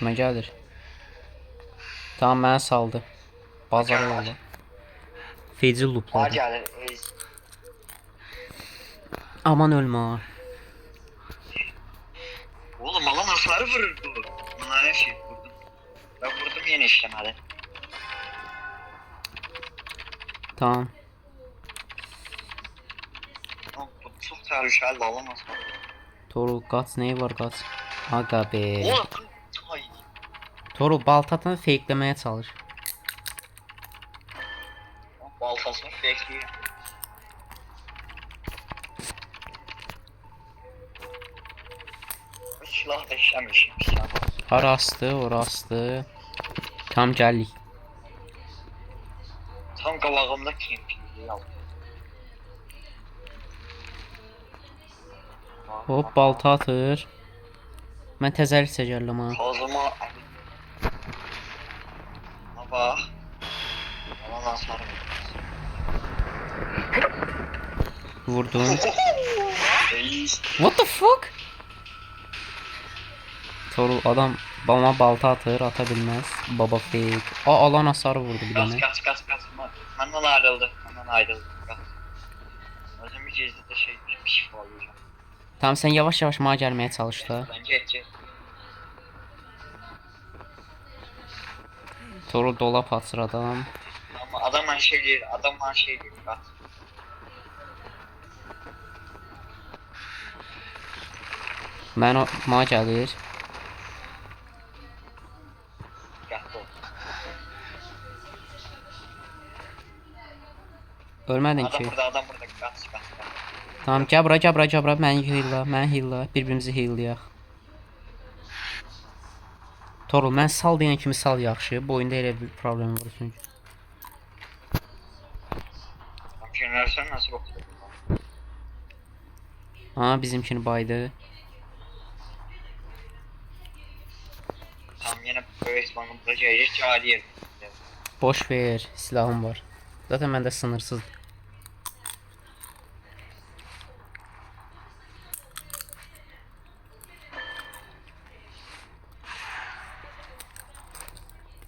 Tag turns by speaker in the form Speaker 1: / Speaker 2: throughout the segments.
Speaker 1: xoşuma gəlir. Tamam, mənə saldı. Bazara yolla. Feci
Speaker 2: Bana
Speaker 1: loopladı.
Speaker 2: gelir.
Speaker 1: Aman ölmə.
Speaker 2: Oğlum alan hasarı vurur bu. Bunlar her şey vurdum. Ben vurdum yine işlemedi.
Speaker 1: Tamam.
Speaker 2: Oğlum bu çok tehlikeli alamaz.
Speaker 1: Toru qaç, neyi var qaç? Aga be.
Speaker 2: Oğlum ay.
Speaker 1: Toru baltatını fake'ləməyə çalış.
Speaker 2: Baltasını bekliyor. Silah da işlemişim.
Speaker 1: Harastı, orastı. Tam gəldik.
Speaker 2: Tam qabağımda kempingli aldım.
Speaker 1: Hop, balta atır. Mən təzəlik çəkərəm ha.
Speaker 2: Kazıma bak. Alan hasarı
Speaker 1: Vurdum.
Speaker 2: Reis.
Speaker 1: What the fuck? Toru adam bana balta atır, ata bilməz. Baba fake. Alan hasarı vurdu bir
Speaker 2: Kaç
Speaker 1: dənə.
Speaker 2: kaç. Benden ayrıldı. Benden ayrıldı. Kaç. Özüm bir kezdi de bir şey alacağım.
Speaker 1: Tamam, sən yavaş-yavaş mənə gəlməyə çalış da.
Speaker 2: Bence edeceğiz.
Speaker 1: Toru dolap atır adam.
Speaker 2: Ama adam her şey değil. Adam her şey değil. Kaç.
Speaker 1: Mənə gəlir.
Speaker 2: Dikkatli ol.
Speaker 1: Ölmədin ki.
Speaker 2: Adam burada. Kaç.
Speaker 1: Tamam, gəl bura. Məni healla. Bir-birimizi heallayaq. Toru, mən sal deyən kimi sal yaxşı. Bu oyunda elə bir problem var çünki.
Speaker 2: Jenerasyon nasıl bakıyor?
Speaker 1: Bizimkini baydı.
Speaker 2: Tam yine böyle İsmail'in projeye cari yer.
Speaker 1: Boş ver, silahım var. Zaten məndə sınırsız.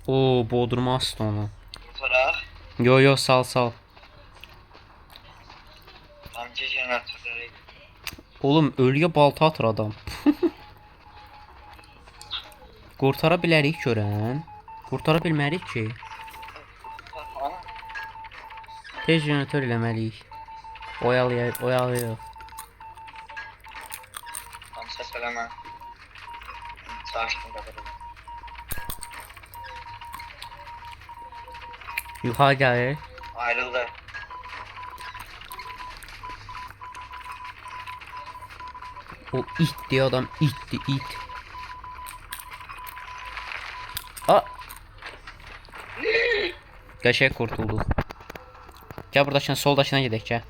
Speaker 1: Oo, bodruma astı onu.
Speaker 2: Sonra
Speaker 1: Yo, sal.
Speaker 2: amca jeneratörleri
Speaker 1: Oğlum, ölüyə balta atır adam. Qurtara bilərik görən. Qurtara bilmərik ki.
Speaker 2: ana
Speaker 1: Tez jeneratör eləməliyik. Oyalayaq.
Speaker 2: tam ses veremem. Çağıştım kadar.
Speaker 1: Yuxarı gəlir.
Speaker 2: Ayrıldı.
Speaker 1: O itdi adam, it. Qəşəng qurtulduq. Gəl buradakına, soldakına gedək, gəl.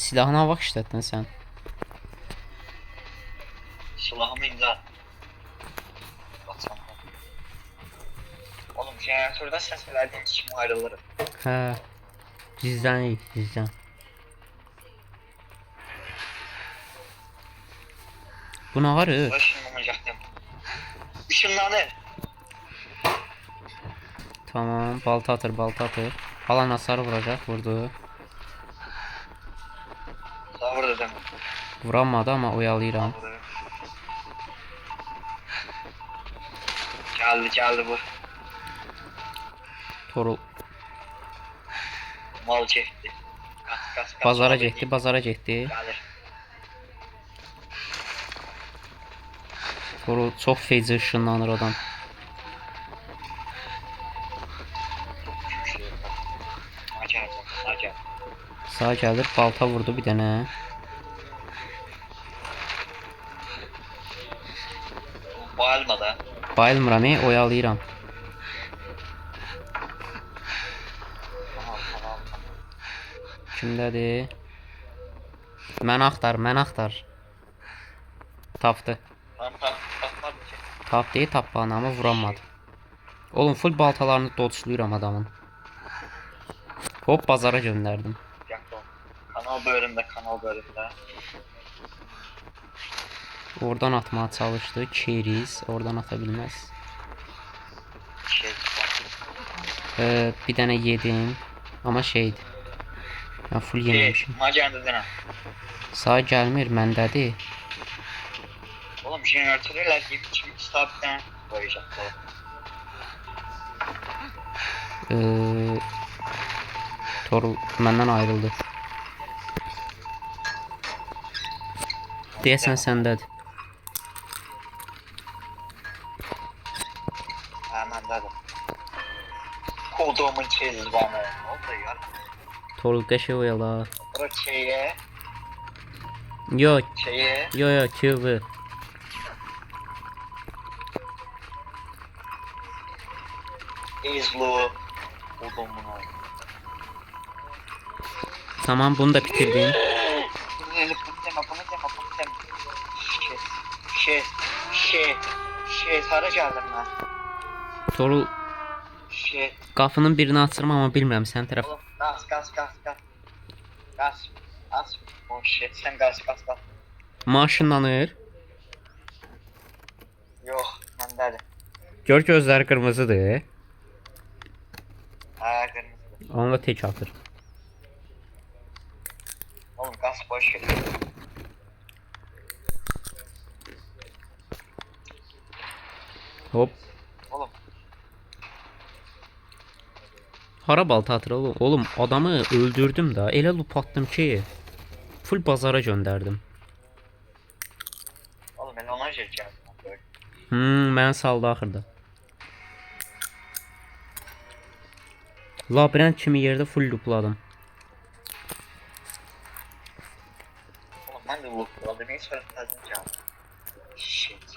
Speaker 1: Silahına vaxt işlətdin sən.
Speaker 2: Silahımı imza. Baksana. Oğlum jeneratörden ses verdiğiniz için ayrılırım.
Speaker 1: Hə. Gizlən. Bu nə var?
Speaker 2: Işınlanacaktım. Işınlanır.
Speaker 1: Tamam, balta atır. Alan hasarı vuracaq, vurdu.
Speaker 2: Sabır dedim.
Speaker 1: Vuramadı ama oyalayıram.
Speaker 2: Geldi bu.
Speaker 1: Toru
Speaker 2: Mal çekti. Kas.
Speaker 1: bazara getdi.
Speaker 2: Gelir.
Speaker 1: Toru çox feci ışınlanır adam.
Speaker 2: Acayip.
Speaker 1: Sağa gəlir, balta vurdu bir dənə.
Speaker 2: Bayılmadı.
Speaker 1: Bayılmıram, oyalayıram.
Speaker 2: Tamam.
Speaker 1: Kimdədir? Mən axtar. Tapdı.
Speaker 2: Tamam tapmadı ki.
Speaker 1: Tapdı, tapmanı ama vuramadı. Oğlum, full baltalarını dodge'luyuram adamın. Hop, bazara göndərdim.
Speaker 2: Kanal bölümde.
Speaker 1: Oradan atmaya çalıştı. Keriz. Oradan atabilmez.
Speaker 2: Şey,
Speaker 1: Bir tane yedim. Ama şeydi. Ben full yememişim.
Speaker 2: Macar'da dene.
Speaker 1: Sağ gelmir məndədir.
Speaker 2: Oğlum jeneratörler gibi çift sabitden koyacak falan.
Speaker 1: Torul məndən ayrıldı. Deyəsən səndədir.
Speaker 2: Hemen dedim. Kodumun çeyiz bana. Ne oldu ya?
Speaker 1: Torul qəşəng oyala.
Speaker 2: O şeye,
Speaker 1: Yo,
Speaker 2: şeye.
Speaker 1: yo, QV.
Speaker 2: İzlu. Kodumun.
Speaker 1: Tamam, bunu da bitirdim.
Speaker 2: Bunu deme. Şey, sarı geldim ben.
Speaker 1: Torul
Speaker 2: Şey,
Speaker 1: qapının birini açırım amma bilmirəm sən tərəf.
Speaker 2: oğlum gaz. Oh shit, sen gaz.
Speaker 1: Maşınlanır.
Speaker 2: Yok, bendedir.
Speaker 1: Gör gözləri qırmızıdır.
Speaker 2: Ha, kırmızı.
Speaker 1: Onu da tek atır.
Speaker 2: Oğlum gaz boş ver.
Speaker 1: Hop.
Speaker 2: Oğlum,
Speaker 1: Hara balta atır oğlum? Oğlum adamı öldürdüm da. Elə loop attım ki full bazara göndərdim.
Speaker 2: ben ona geleceğim. Böyle.
Speaker 1: Mən saldı axırda. Labirent kimi yerdə full loopladım.
Speaker 2: Oğlum ben de loop aldım. Hiç sonra kazanacağım. Shit.